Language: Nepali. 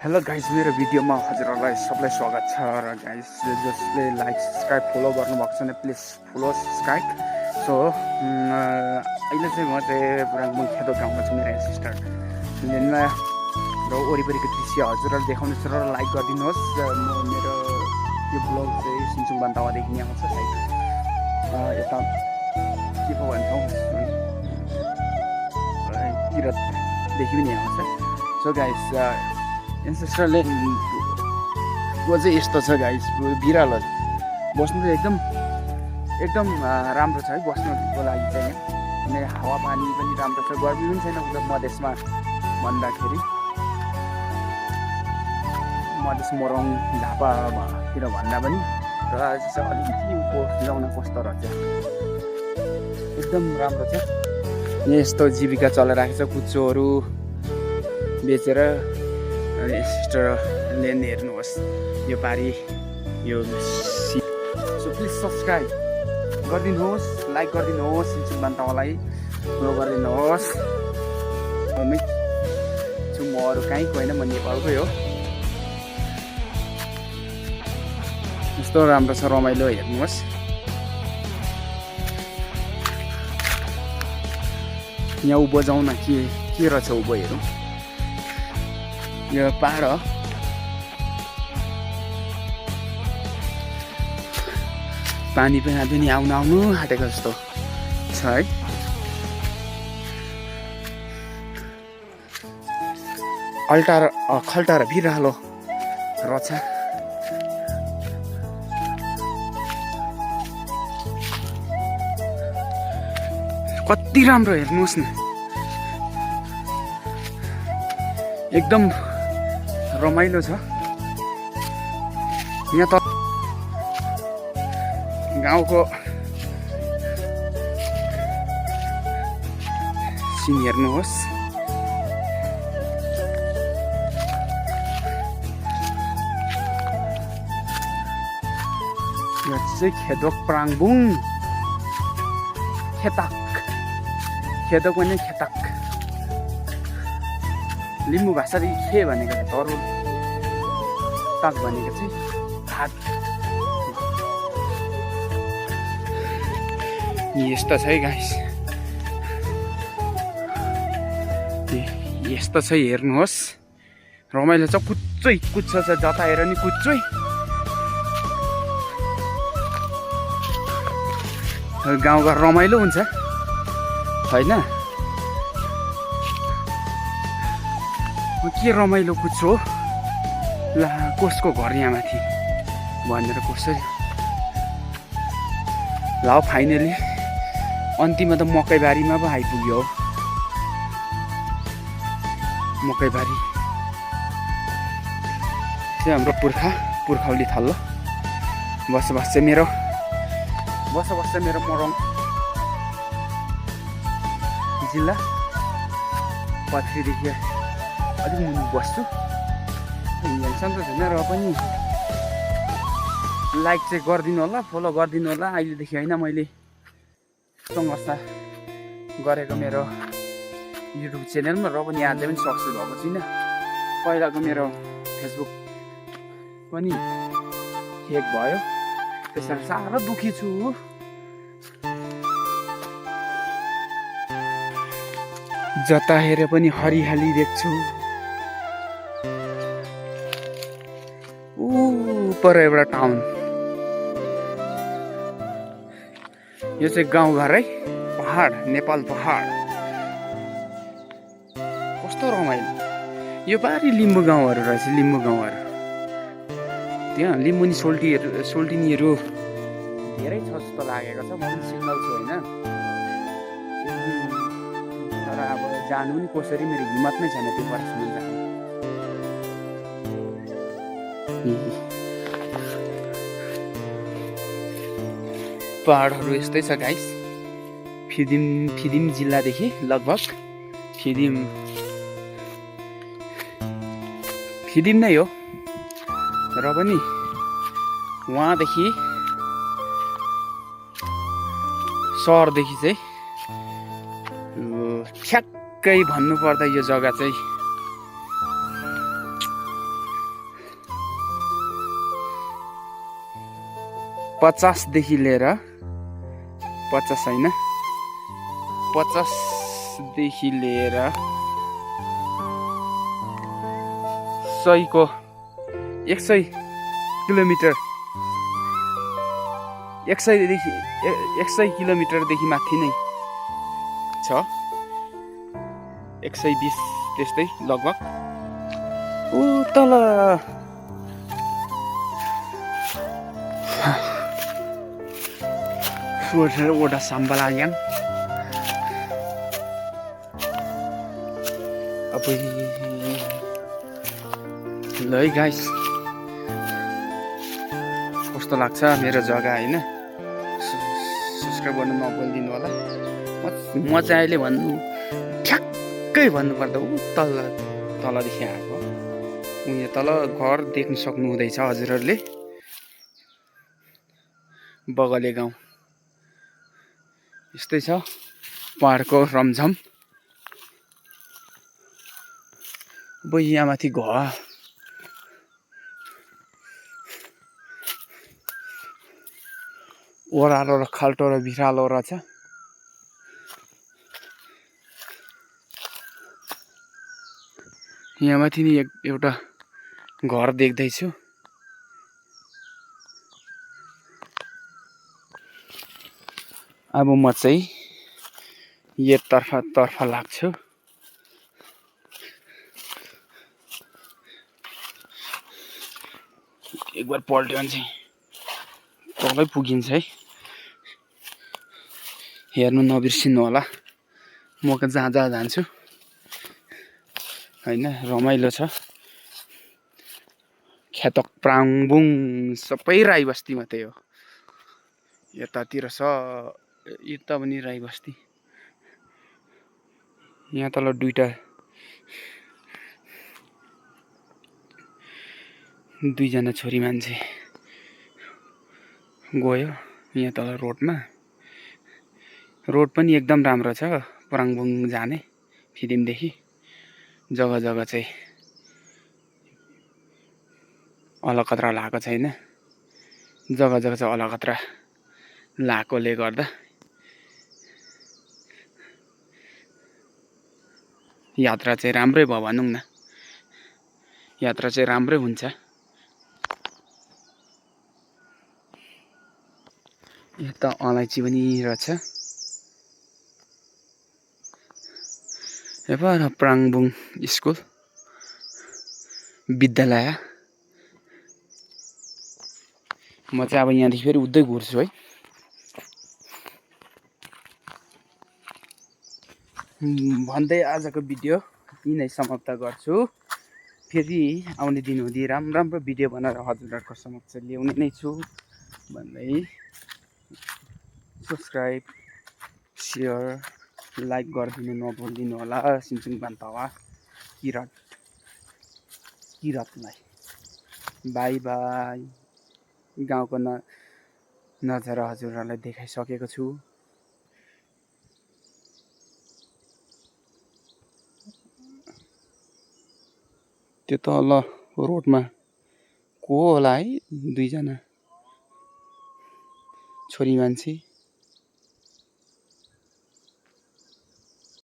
हेलो गाइस, मेरो भिडियोमा हजुरहरूलाई सबलाई स्वागत छ र गाइस जसले लाइक सब्सक्राइब फलो गर्नुभएको छैन प्लिज फलो सब्सक्राइब। सो अहिले चाहिँ म चाहिँ बुढाङबुङ खेदो गाउँमा छु मेरो सिस्टर लिनमा र वरिपरिको दृश्य हजुरहरूले देखाउनुहोस् र लाइक गरिदिनुहोस्। मेरो यो ब्लग चाहिँ सिन्चुङ बान्तावादेखि नै आउँछ साइड यता के पो भन्छौँ किरतदेखि पनि आउँछ। सो गाइस एन्सेस्टरले को चाहिँ यस्तो छ गाइस, बिरालो बस्नु चाहिँ एकदम राम्रो छ है बस्नुको लागि चाहिँ। अनि हावापानी पनि राम्रो छ, गर्मी पनि छैन उता मधेसमा भन्दाखेरि। मधेस मोरङ झापातिर भन्दा पनि र आज चाहिँ अलिकति उको ल्याउन कस्तो रहेछ, एकदम राम्रो छ। यस्तो जीविका चलाइराखेको छ कुचोहरू बेचेर। अनि सिस्टरले हेर्नुहोस् यो पारी यो सो प्लिज सब्सक्राइब गरिदिनुहोस्, लाइक गरिदिनुहोस्, सिन्चुङ बान्तावालाई फलो गरिदिनुहोस्। छु म अरू कहीँ होइन, म नेपालकै हो। यस्तो राम्रो छ, रमाइलो हेर्नुहोस्। यहाँ उभो जाउँ न, के रहेछ उभो हेरौँ। यो पहाड हो, पानी पनि आउनु आँटेको जस्तो छ है। खल्टा र बिरालो रहेछ। कति राम्रो हेर्नुहोस् न, एकदम रमाइलो छ। यहाँ त गाउँको सिन हेर्नुहोस्। यो चाहिँ खेदोक प्राङबुङ खेताक, खेदोक भने खेताक। लिम्बू भाषाले खे भनेको चाहिँ तरुल, ताक भनेको चाहिँ भात। यस्तो छ है गाइस, यस्तो छ हेर्नुहोस्। रमाइलो छ, कुच्छ छ, जता हेर नि कुच्चै। गाउँघर रमाइलो हुन्छ होइन। के रमाइलो कुच्चो ला, कसको घर यहाँ माथि भनेर कसरी। ल फाइनली अन्तिममा त मकैबारीमा पो आइपुग्यो हो। मकैबारी चाहिँ हाम्रो पुर्खौली थल्लो बसोबास चाहिँ मेरो मोरङ जिल्ला पथरीदेखि अलिक मुनि बस्छु। यहाँसम्म त छैन र पनि लाइक चाहिँ गरिदिनु होला, फलो गरिदिनु होला। अहिलेदेखि होइन, मैले सङ्घर्ष गरेको मेरो युट्युब च्यानलमा र पनि अझै पनि सक्सेस भएको छैन। पहिलाको मेरो फेसबुक पनि ह्याक भयो, त्यसरी साह्रो दुखी छु। जता हेरे पनि हरियाली देख्छु। पर एउटा टाउन, यो चाहिँ गाउँघर है, पहाड, नेपाल पहाड। कस्तो रमाइलो। यो पारी लिम्बू गाउँहरू रहेछ, लिम्बू गाउँहरू। त्यहाँ लिम्बुनी सोल्टिनीहरू धेरै छ जस्तो लागेको छ। म पनि सिग्नल छु होइन, तर अब जानु पनि कसरी, मेरो हिम्मत नै छैन त्यो परसम्म जानु। पहाडहरू यस्तै छ गाइस। फिदिम जिल्लादेखि लगभग फिदिम नै हो, र पनि वहाँदेखि सहरदेखि चाहिँ ठ्याक्कै भन्नुपर्दा यो जग्गा चाहिँ 50 देखि लिएर 50 हैन 50 देखि लिएर 100 को 100 किलोमिटर 100 किलोमिटरदेखि माथि नै छ 120 त्यस्तै लगभग ऊ तल वडा साम्बलायाङ अब ल है गाइस कस्तो लाग्छ मेरो जग्गा हैन सब्स्क्राइब गर्नु नभुलिदिनु होला म चाहिँ अहिले भन्नु ठ्याक्कै भन्नुपर्दा ऊ तलदेखि आएको उयो तल घर देख्न सक्नु हुँदैछ हजुरहरूले बगले गाउँ यस्तै छ पहाडको रमझम अब यहाँ माथि घर ओह्रालो र खाल्टो र भिरालो रहेछ यहाँ माथि नि एउटा घर देख्दैछु अब म चाहिँ तर्फ लाग्छु एक बार पल्ट्यो भने चाहिँ तलै पुगिन्छ है हेर्नु नबिर्सिनु होला म जहाँ जान्छु हैन रमाइलो छ ख्यातक प्राङबुङ सबै राई बस्ती मात्रै हो यतातिर यता पनि राई बस्ती यहाँ तल दुईजना छोरी मान्छे गयो यहाँ तल रोडमा रोड पनि एकदम राम्रो छ प्राङबुङ जाने फिदिमदेखि जग्गा चाहिँ अलकत्रा लगाएको छैन जग्गा चाहिँ अलकत्रा लगाएकोले गर्दा यात्रा चाहिँ राम्रै भयो भनौँ न यात्रा चाहिँ राम्रै हुन्छ यता अलैँची पनि रहेछ यहाँ प्राङबुङ स्कुल विद्यालय म चाहिँ अब यहाँदेखि फेरि उतै घुर्छु है भन्दै आजको भिडियो यहीँ समाप्त गर्छु फेरि आउने दिनहुँदी राम्रो भिडियो बनाएर हजुरहरूको समक्ष ल्याउने नै छु भन्दै सब्स्क्राइब सेयर लाइक गरिदिनु नभुलिदिनु होला सिमसिङ बान्तावा किरतलाई बाई बाई गाउँको नजारा हजुरहरूलाई देखाइसकेको छु त्यो तल रोडमा को होला है दुईजना छोरी मान्छे